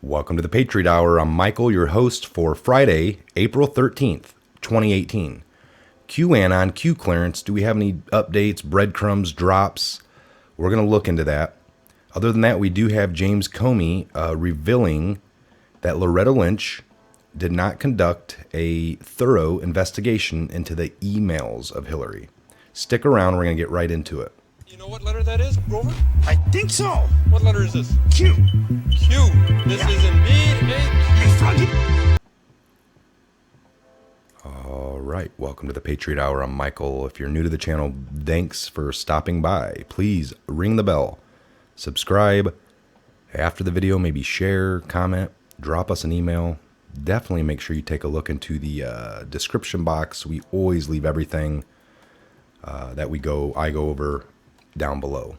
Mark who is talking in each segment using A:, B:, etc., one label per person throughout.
A: Welcome to the Patriot Hour. I'm Michael, your host for Friday, April 13th, 2018. Anon, Q clearance. Do we have any updates, breadcrumbs, drops? We're going to look into that. Other than that, we do have James Comey revealing that Loretta Lynch did not conduct a thorough investigation into the emails of Hillary. Stick around. We're going to get right into it.
B: You know what letter that is, Grover?
C: I think so.
B: What letter is this?
C: Q.
B: Q. This is indeed a
C: Hey, Froggy.
A: All right. Welcome to the Patriot Hour. I'm Michael. If you're new to the channel, thanks for stopping by. Please ring the bell. Subscribe. After the video, maybe share, comment, drop us an email. Definitely make sure you take a look into the description box. We always leave everything that I go over down below.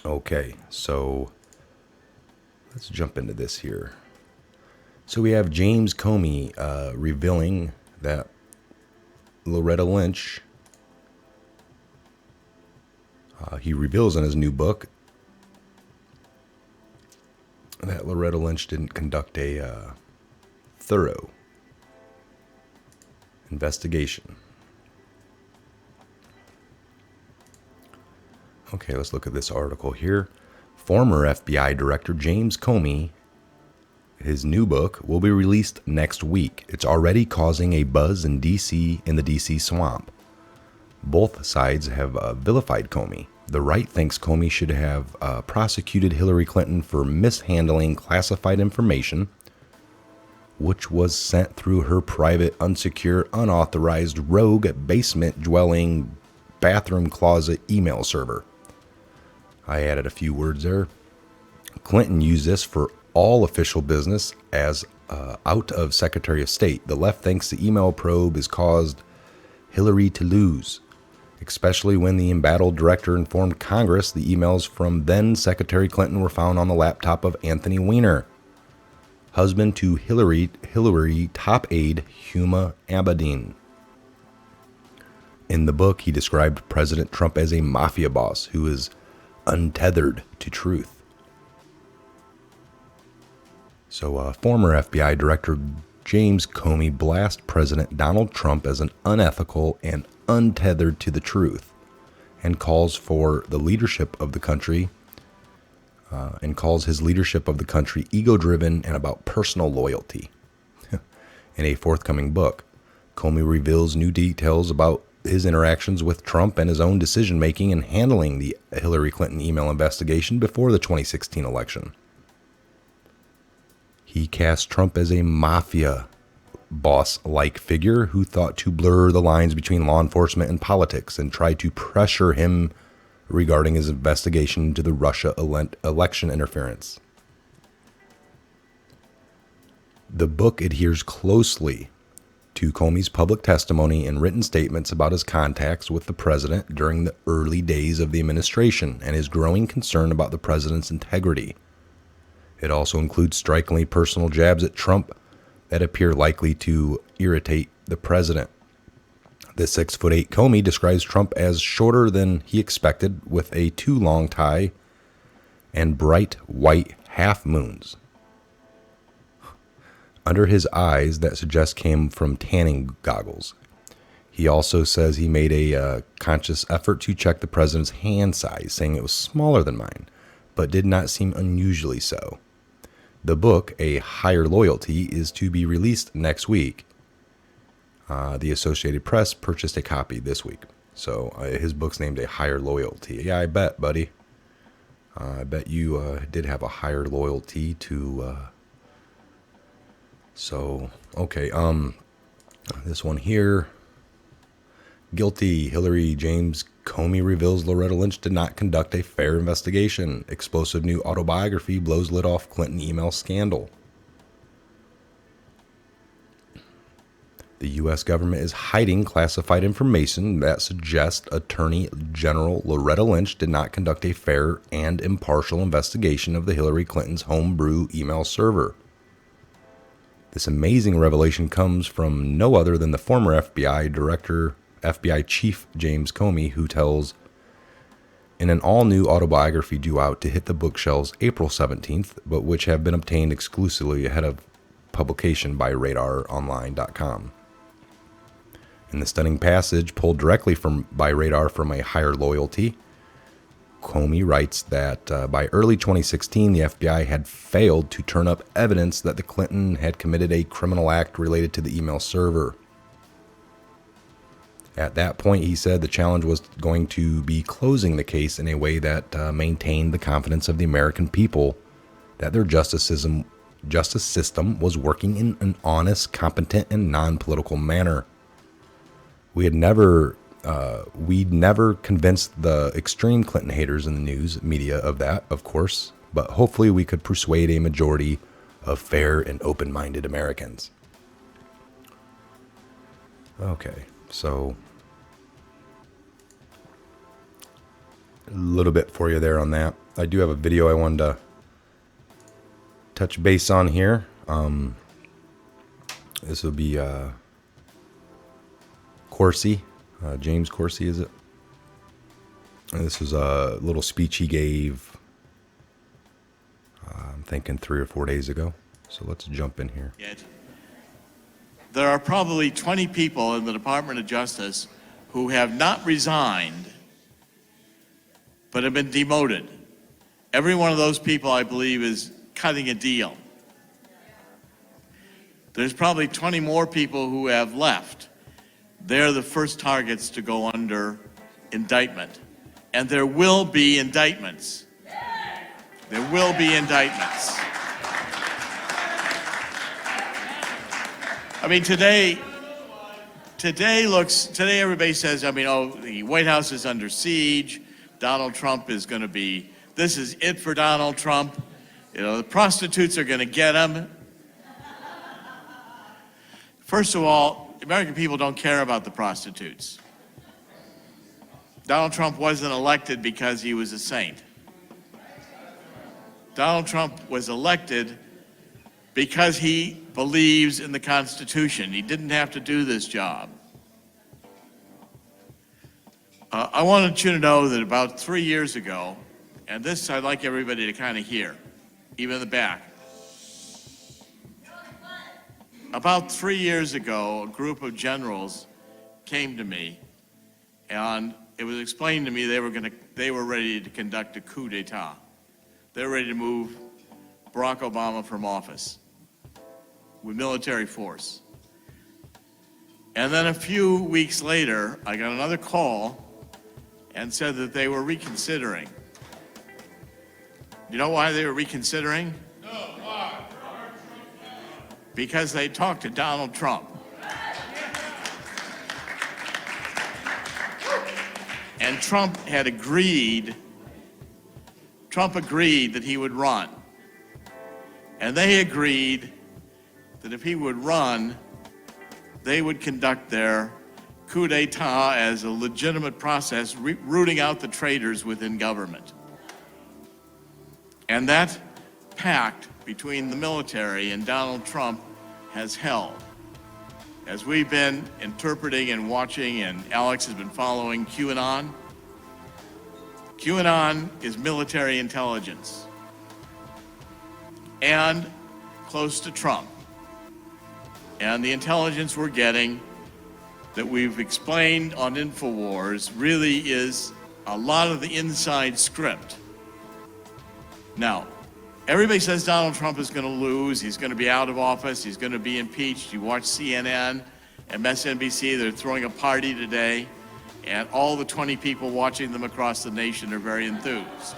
A: Okay, so let's jump into this here. So we have James Comey revealing that Loretta Lynch, he reveals in his new book that Loretta Lynch didn't conduct a thorough investigation. Okay, let's look at this article here. Former FBI Director James Comey, his new book will be released next week. It's already causing a buzz in the DC swamp. Both sides have vilified Comey. The right thinks Comey should have prosecuted Hillary Clinton for mishandling classified information, which was sent through her private, unsecure, unauthorized, rogue, basement-dwelling, bathroom closet email server. I added a few words there. Clinton used this for all official business as out of Secretary of State. The left thinks the email probe has caused Hillary to lose, especially when the embattled director informed Congress the emails from then Secretary Clinton were found on the laptop of Anthony Weiner, husband to Hillary top aide Huma Abedin. In the book, he described President Trump as a mafia boss who is untethered to truth. So former FBI Director James Comey blasts President Donald Trump as an unethical and untethered to the truth, and calls for the leadership of the country, ego-driven and about personal loyalty. In a forthcoming book, Comey reveals new details about his interactions with Trump and his own decision-making in handling the Hillary Clinton email investigation before the 2016 election. He cast Trump as a mafia boss-like figure who thought to blur the lines between law enforcement and politics and tried to pressure him regarding his investigation into the Russia election interference. The book adheres closely to Comey's public testimony and written statements about his contacts with the president during the early days of the administration and his growing concern about the president's integrity. It also includes strikingly personal jabs at Trump that appear likely to irritate the president. The 6'8" Comey describes Trump as shorter than he expected, with a too long tie and bright white half moons under his eyes that suggest came from tanning goggles. He also says he made a conscious effort to check the president's hand size, saying it was smaller than mine, but did not seem unusually so. The book, A Higher Loyalty, is to be released next week. The Associated Press purchased a copy this week. So his book's named A Higher Loyalty. Yeah, I bet, buddy. I bet you did have a higher loyalty to... this one here. Guilty. Hillary. James Comey reveals Loretta Lynch did not conduct a fair investigation. Explosive new autobiography blows lid off Clinton email scandal. The U.S. government is hiding classified information that suggests Attorney General Loretta Lynch did not conduct a fair and impartial investigation of the Hillary Clinton's homebrew email server. This amazing revelation comes from no other than the former FBI Chief James Comey, who tells in an all-new autobiography due out to hit the bookshelves April 17th, but which have been obtained exclusively ahead of publication by RadarOnline.com. In the stunning passage pulled directly by Radar from A Higher Loyalty, Comey writes that by early 2016, the FBI had failed to turn up evidence that the Clinton had committed a criminal act related to the email server. At that point, he said the challenge was going to be closing the case in a way that maintained the confidence of the American people that their justice system was working in an honest, competent, and non-political manner. We'd never convinced the extreme Clinton haters in the news media of that, of course, but hopefully we could persuade a majority of fair and open-minded Americans. Okay, so a little bit for you there on that. I do have a video I wanted to touch base on here. This will be Corsi, James Corsi, is it? And this was a little speech he gave, I'm thinking 3 or 4 days ago. So let's jump in here.
D: There are probably 20 people in the Department of Justice who have not resigned, but have been demoted. Every one of those people, I believe, is cutting a deal. There's probably 20 more people who have left. They're the first targets to go under indictment. And there will be indictments. There will be indictments. I mean, today everybody says, the White House is under siege. Donald Trump is going to be, this is it for Donald Trump. The prostitutes are going to get him. First of all, American people don't care about the prostitutes. Donald Trump wasn't elected because he was a saint. Donald Trump was elected because he believes in the Constitution. He didn't have to do this job. I wanted you to know that about 3 years ago, and this I'd like everybody to kind of hear, even in the back. About 3 years ago, a group of generals came to me, and it was explained to me they were ready to conduct a coup d'etat. They were ready to move Barack Obama from office with military force. And then a few weeks later, I got another call and said that they were reconsidering. You know why they were reconsidering? No, why? Because they talked to Donald Trump. And Trump agreed that he would run. And they agreed that if he would run, they would conduct their coup d'etat as a legitimate process, rooting out the traitors within government. And that pact between the military and Donald Trump has held. As we've been interpreting and watching, and Alex has been following QAnon, QAnon is military intelligence and close to Trump. And the intelligence we're getting that we've explained on InfoWars really is a lot of the inside script. Now, everybody says Donald Trump is going to lose, he's going to be out of office, he's going to be impeached. You watch CNN, MSNBC, they're throwing a party today, and all the 20 people watching them across the nation are very enthused.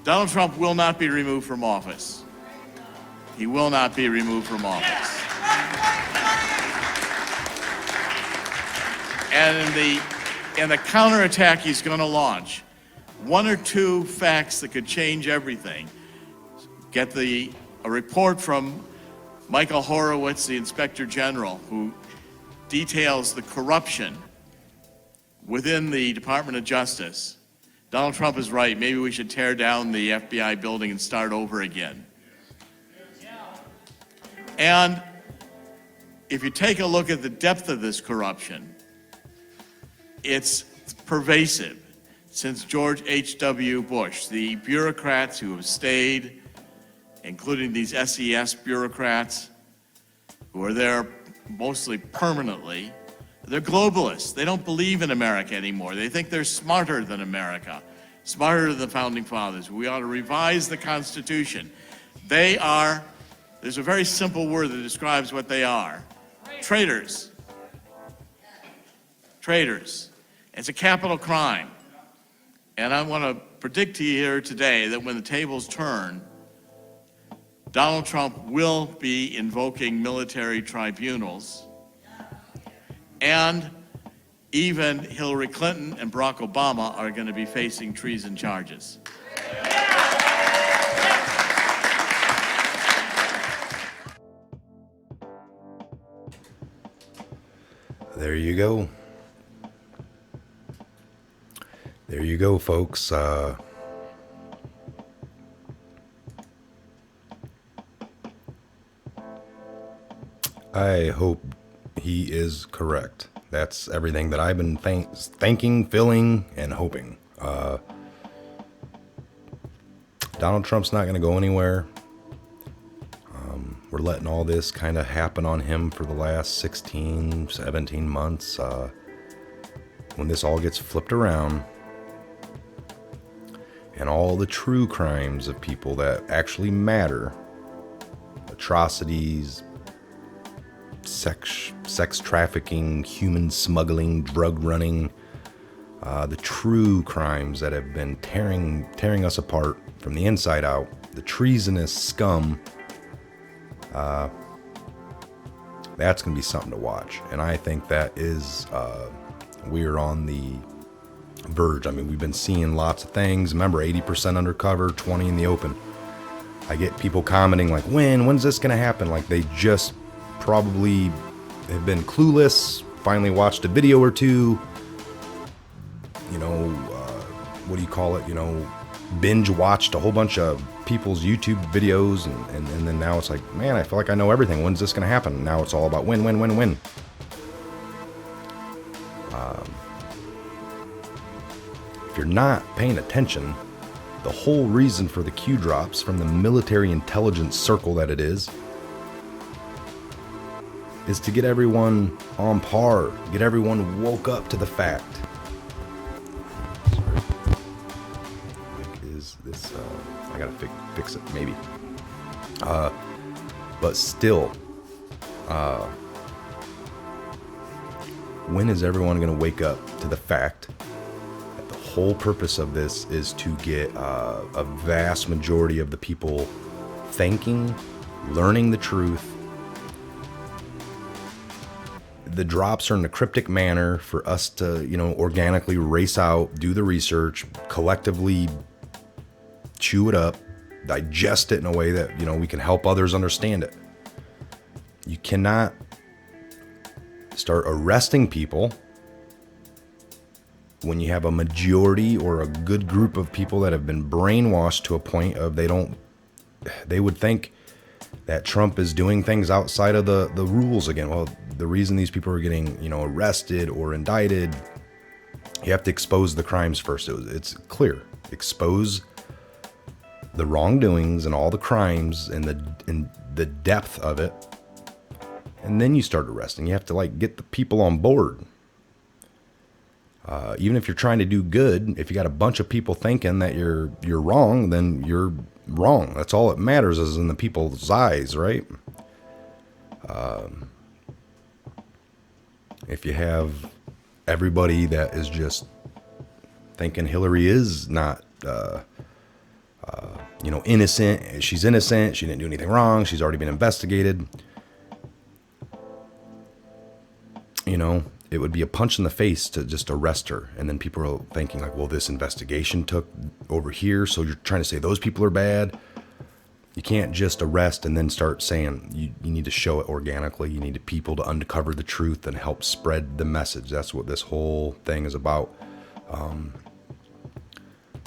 D: Donald Trump will not be removed from office. He will not be removed from office. And in the counterattack he's going to launch, one or two facts that could change everything. Get a report from Michael Horowitz, the Inspector General, who details the corruption within the Department of Justice. Donald Trump is right. Maybe we should tear down the FBI building and start over again. And if you take a look at the depth of this corruption, it's pervasive since George H.W. Bush. The bureaucrats who have stayed, including these SES bureaucrats, who are there mostly permanently, they're globalists. They don't believe in America anymore. They think they're smarter than America, smarter than the Founding Fathers. We ought to revise the Constitution. There's a very simple word that describes what they are. Traitors. Traitors. It's a capital crime. And I want to predict to you here today that when the tables turn, Donald Trump will be invoking military tribunals, and even Hillary Clinton and Barack Obama are going to be facing treason charges.
A: There you go. There you go, folks. I hope he is correct. That's everything that I've been thinking, feeling, and hoping. Donald Trump's not going to go anywhere. We're letting all this kind of happen on him for the last 16, 17 months. When this all gets flipped around, and all the true crimes of people that actually matter, atrocities, sex trafficking, human smuggling, drug running, the true crimes that have been tearing us apart from the inside out, the treasonous scum, that's going to be something to watch. And I think that is, we're on the verge. I mean, we've been seeing lots of things. Remember, 80% undercover, 20 in the open. I get people commenting like, when's this going to happen? Like they just probably have been clueless, finally watched a video or two, what do you call it? Binge watched a whole bunch of people's YouTube videos, and then now it's like, man, I feel like I know everything. When's this going to happen? Now it's all about win. If you're not paying attention, the whole reason for the Q drops from the military intelligence circle that it is to get everyone on par, get everyone woke up to the fact. Sorry. Like, is this, I gotta fix it, maybe. But still, when is everyone gonna wake up to the fact that the whole purpose of this is to get a vast majority of the people thinking, learning the truth? The drops are in a cryptic manner for us to, organically race out, do the research, collectively chew it up, digest it in a way that, we can help others understand it. You cannot start arresting people when you have a majority or a good group of people that have been brainwashed to a point of they would think that Trump is doing things outside of the rules again. Well, the reason these people are getting, arrested or indicted, you have to expose the crimes first. It's clear. Expose the wrongdoings and all the crimes and the depth of it. And then you start arresting. You have to get the people on board. Even if you're trying to do good, if you got a bunch of people thinking that you're wrong, then you're wrong. That's all that matters is in the people's eyes, right? If you have everybody that is just thinking Hillary is not, innocent, she's innocent, she didn't do anything wrong, she's already been investigated, it would be a punch in the face to just arrest her. And then people are thinking well, this investigation took over here, so you're trying to say those people are bad. You can't just arrest and then start saying you need to show it organically. You need people to uncover the truth and help spread the message. That's what this whole thing is about.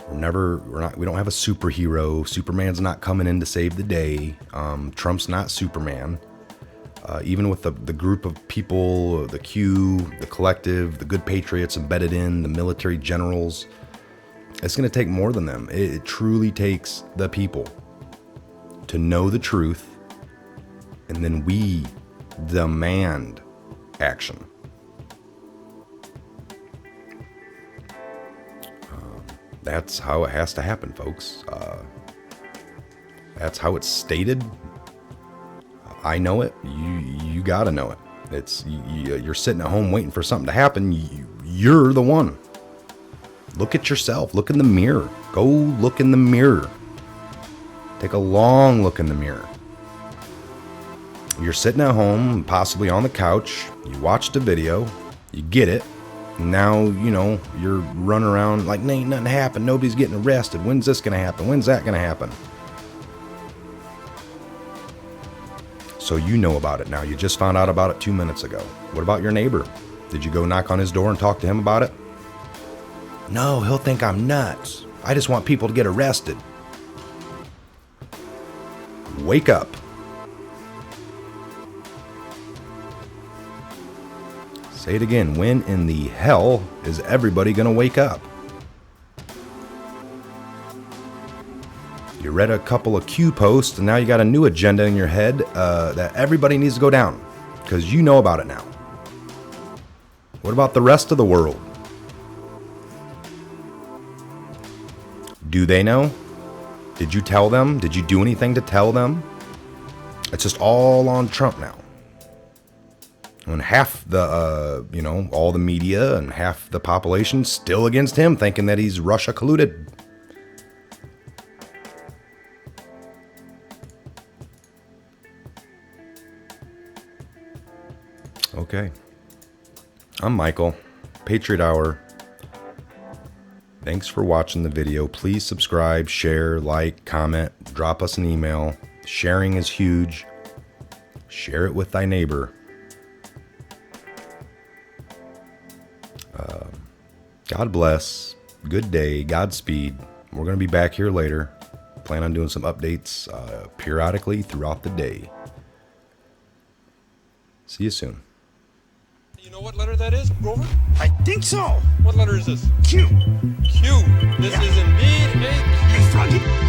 A: We don't have a superhero. Superman's not coming in to save the day. Trump's not Superman. even with the group of people, the Q, the collective, the good patriots embedded in, the military generals, it's going to take more than them. It truly takes the people to know the truth, and then we demand action. That's how it has to happen, folks. That's how it's stated. I know it. You gotta know it. You're sitting at home waiting for something to happen. You're the one. Look at yourself. Look in the mirror. Go look in the mirror. Take a long look in the mirror. You're sitting at home, possibly on the couch. You watched a video. You get it. Now, you're running around like ain't nothing happened. Nobody's getting arrested. When's this gonna happen? When's that gonna happen? So you know about it now. You just found out about it 2 minutes ago. What about your neighbor? Did you go knock on his door and talk to him about it? No, he'll think I'm nuts. I just want people to get arrested. Wake up. Say it again. When in the hell is everybody going to wake up? You read a couple of Q posts, and now you got a new agenda in your head that everybody needs to go down because you know about it now. What about the rest of the world? Do they know? Did you tell them? Did you do anything to tell them? It's just all on Trump now. And half the, all the media and half the population still against him, thinking that he's Russia colluded. Okay. I'm Michael, Patriot Hour. Thanks for watching the video. Please subscribe, share, like, comment, drop us an email. Sharing is huge. Share it with thy neighbor. God bless. Good day. Godspeed. We're going to be back here later. Plan on doing some updates periodically throughout the day. See you soon.
B: You know what letter that is, Grover?
C: I think so.
B: What letter is this?
C: Q.
B: Q. This is indeed a Q.
C: Hey, Froggy.